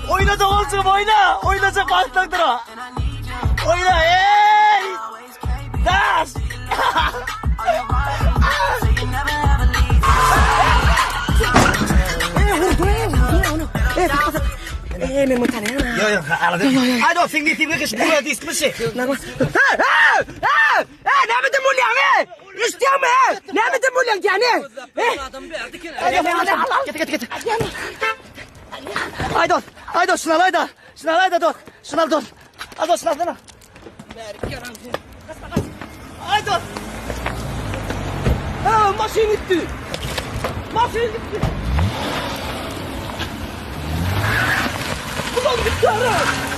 Oynayacak olsun oyna. Oynayacak balıklardır. Oyna Daş. Memang tak ada. Yo, aduh, sini tiba ke sekolah di sini. Nama. Nama tu mulia me. İstiyor mu? Nama tu mulia yani. Aydos, şunal ayda. Şunal ayda dur. Şunal dur. Aydos, şunal dana. Aydos. Ha, maşin gitti. Maşin gitti. Ulan gitti ara.